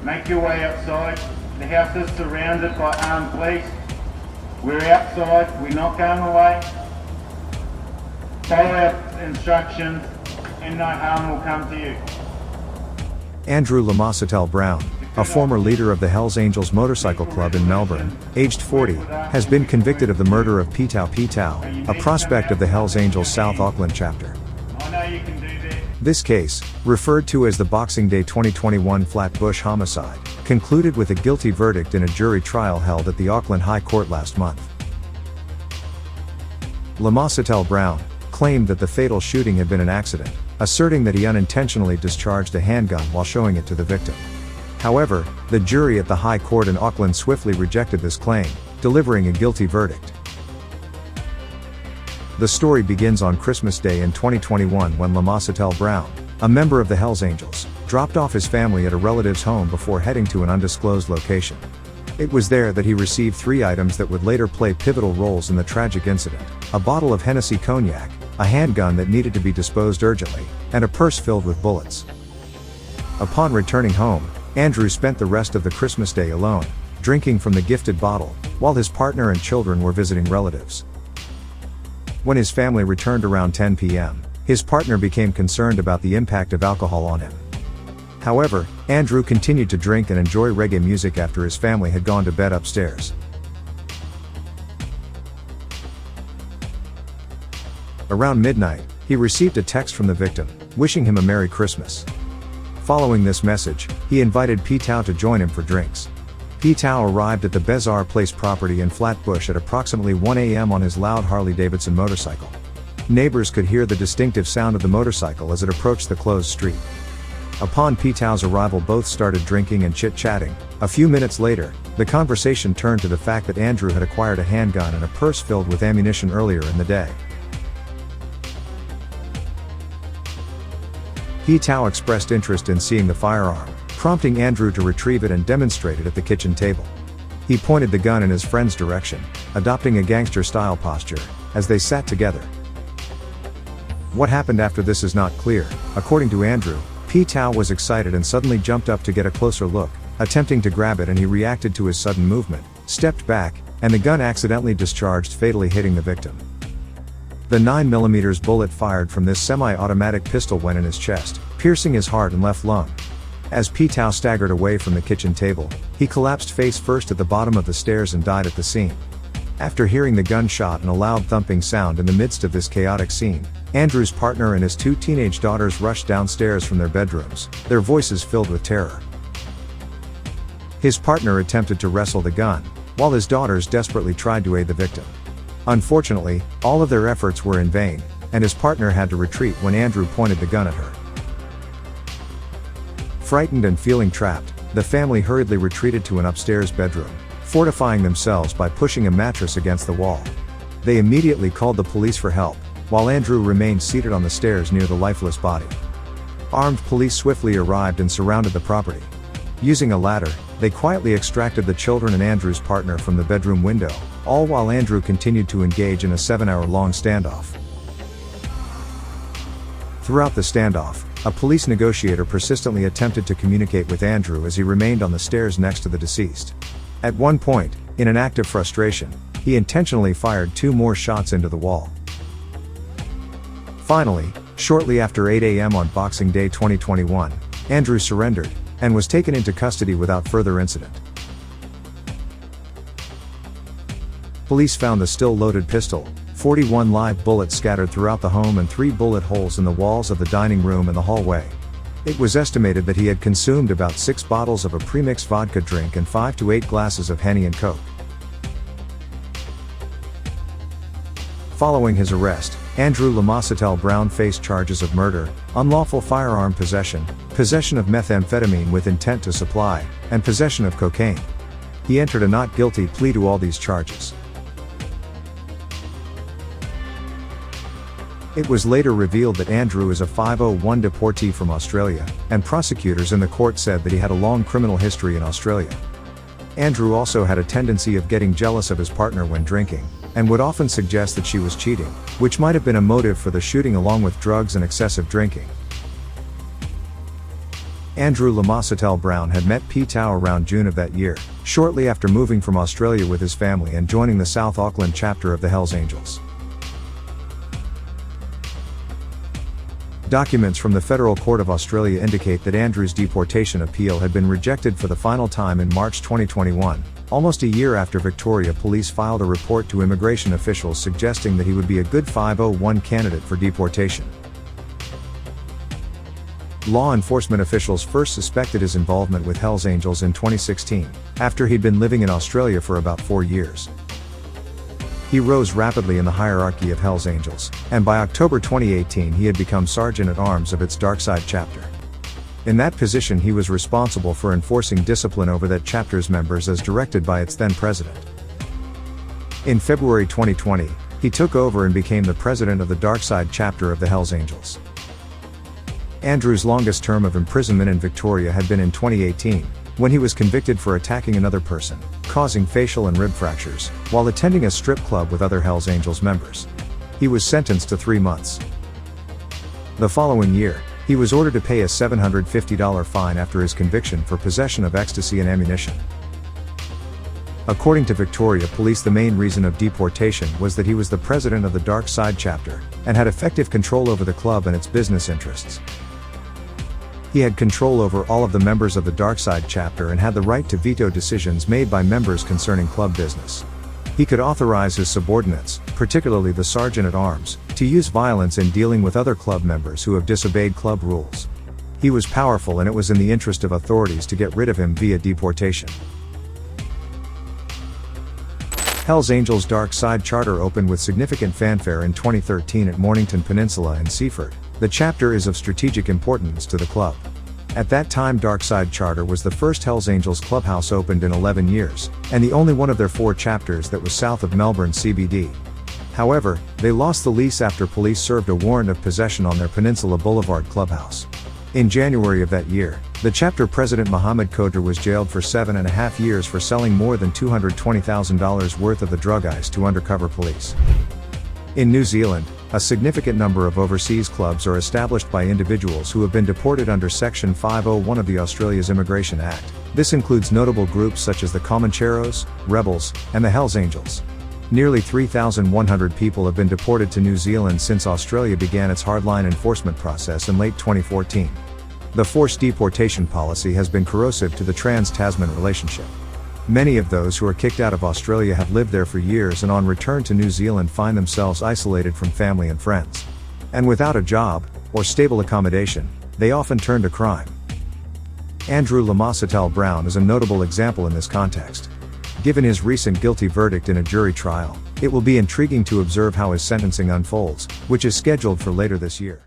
Make your way outside. The house is surrounded by armed police. We're outside, we're not going away. Follow our instructions and no harm will come to you. Andrew Lamositele-Brown, a former leader of the Hells Angels Motorcycle Club in Melbourne, aged 40, has been convicted of the murder of Petau Petau, a prospect of the Hells Angels South Auckland chapter. I know you can do that. This case, referred to as the Boxing Day 2021 Flatbush homicide, concluded with a guilty verdict in a jury trial held at the Auckland High Court last month. Lamositele-Brown claimed that the fatal shooting had been an accident, asserting that he unintentionally discharged a handgun while showing it to the victim. However, the jury at the High Court in Auckland swiftly rejected this claim, delivering a guilty verdict. The story begins on Christmas Day in 2021 when Lamositele-Brown, a member of the Hells Angels, dropped off his family at a relative's home before heading to an undisclosed location. It was there that he received 3 items that would later play pivotal roles in the tragic incident: a bottle of Hennessy Cognac, a handgun that needed to be disposed urgently, and a purse filled with bullets. Upon returning home, Andrew spent the rest of the Christmas day alone, drinking from the gifted bottle, while his partner and children were visiting relatives. When his family returned around 10 p.m., his partner became concerned about the impact of alcohol on him. However, Andrew continued to drink and enjoy reggae music after his family had gone to bed upstairs. Around midnight, he received a text from the victim, wishing him a Merry Christmas. Following this message, he invited Petau to join him for drinks. Petau arrived at the Bezar Place property in Flatbush at approximately 1 a.m. on his loud Harley-Davidson motorcycle. Neighbors could hear the distinctive sound of the motorcycle as it approached the closed street. Upon Petau's arrival, both started drinking and chit-chatting. A few minutes later, the conversation turned to the fact that Andrew had acquired a handgun and a purse filled with ammunition earlier in the day. Petau expressed interest in seeing the firearm, prompting Andrew to retrieve it and demonstrate it at the kitchen table. He pointed the gun in his friend's direction, adopting a gangster-style posture, as they sat together. What happened after this is not clear. According to Andrew, Petau was excited and suddenly jumped up to get a closer look, attempting to grab it, and he reacted to his sudden movement, stepped back, and the gun accidentally discharged, fatally hitting the victim. The 9mm bullet fired from this semi-automatic pistol went in his chest, piercing his heart and left lung. As Petau staggered away from the kitchen table, he collapsed face first at the bottom of the stairs and died at the scene. After hearing the gunshot and a loud thumping sound in the midst of this chaotic scene, Andrew's partner and his 2 teenage daughters rushed downstairs from their bedrooms, their voices filled with terror. His partner attempted to wrestle the gun, while his daughters desperately tried to aid the victim. Unfortunately, all of their efforts were in vain, and his partner had to retreat when Andrew pointed the gun at her. Frightened and feeling trapped, the family hurriedly retreated to an upstairs bedroom, fortifying themselves by pushing a mattress against the wall. They immediately called the police for help, while Andrew remained seated on the stairs near the lifeless body. Armed police swiftly arrived and surrounded the property. Using a ladder, they quietly extracted the children and Andrew's partner from the bedroom window, all while Andrew continued to engage in a 7-hour-long standoff. Throughout the standoff, a police negotiator persistently attempted to communicate with Andrew as he remained on the stairs next to the deceased. At one point, in an act of frustration, he intentionally fired 2 more shots into the wall. Finally, shortly after 8 a.m. on Boxing Day 2021, Andrew surrendered, and was taken into custody without further incident. Police found the still-loaded pistol, 41 live bullets scattered throughout the home and 3 bullet holes in the walls of the dining room and the hallway. It was estimated that he had consumed about 6 bottles of a premixed vodka drink and 5 to 8 glasses of Henny and Coke. Following his arrest, Andrew Lamositele-Brown faced charges of murder, unlawful firearm possession, possession of methamphetamine with intent to supply, and possession of cocaine. He entered a not guilty plea to all these charges. It was later revealed that Andrew is a 501 deportee from Australia, and prosecutors in the court said that he had a long criminal history in Australia. Andrew also had a tendency of getting jealous of his partner when drinking, and would often suggest that she was cheating, which might have been a motive for the shooting along with drugs and excessive drinking. Andrew Lamositele-Brown had met Petau around June of that year, shortly after moving from Australia with his family and joining the South Auckland chapter of the Hells Angels. Documents from the Federal Court of Australia indicate that Andrew's deportation appeal had been rejected for the final time in March 2021, almost a year after Victoria Police filed a report to immigration officials suggesting that he would be a good 501 candidate for deportation. Law enforcement officials first suspected his involvement with Hells Angels in 2016, after he'd been living in Australia for about 4 years. He rose rapidly in the hierarchy of Hells Angels, and by October 2018 he had become Sergeant-at-Arms of its Darkside chapter. In that position he was responsible for enforcing discipline over that chapter's members as directed by its then president. In February 2020, he took over and became the president of the Darkside chapter of the Hells Angels. Andrew's longest term of imprisonment in Victoria had been in 2018, when he was convicted for attacking another person, causing facial and rib fractures, while attending a strip club with other Hells Angels members. He was sentenced to 3 months. The following year, he was ordered to pay a $750 fine after his conviction for possession of ecstasy and ammunition. According to Victoria Police, the main reason of deportation was that he was the president of the Darkside chapter, and had effective control over the club and its business interests. He had control over all of the members of the Darkside chapter and had the right to veto decisions made by members concerning club business. He could authorize his subordinates, particularly the Sergeant-at-Arms, to use violence in dealing with other club members who have disobeyed club rules. He was powerful, and it was in the interest of authorities to get rid of him via deportation. Hells Angels Darkside Charter opened with significant fanfare in 2013 at Mornington Peninsula in Seaford. The chapter is of strategic importance to the club. At that time, Darkside Charter was the first Hells Angels clubhouse opened in 11 years, and the only one of their 4 chapters that was south of Melbourne CBD. However, they lost the lease after police served a warrant of possession on their Peninsula Boulevard clubhouse. In January of that year, the chapter president Mohammed Kodra was jailed for 7.5 years for selling more than $220,000 worth of the drug ice to undercover police. In New Zealand, a significant number of overseas clubs are established by individuals who have been deported under Section 501 of the Australia's Immigration Act. This includes notable groups such as the Comancheros, Rebels, and the Hells Angels. Nearly 3,100 people have been deported to New Zealand since Australia began its hardline enforcement process in late 2014. The forced deportation policy has been corrosive to the trans-Tasman relationship. Many of those who are kicked out of Australia have lived there for years and on return to New Zealand find themselves isolated from family and friends. And without a job, or stable accommodation, they often turn to crime. Andrew Lamositele-Brown is a notable example in this context. Given his recent guilty verdict in a jury trial, it will be intriguing to observe how his sentencing unfolds, which is scheduled for later this year.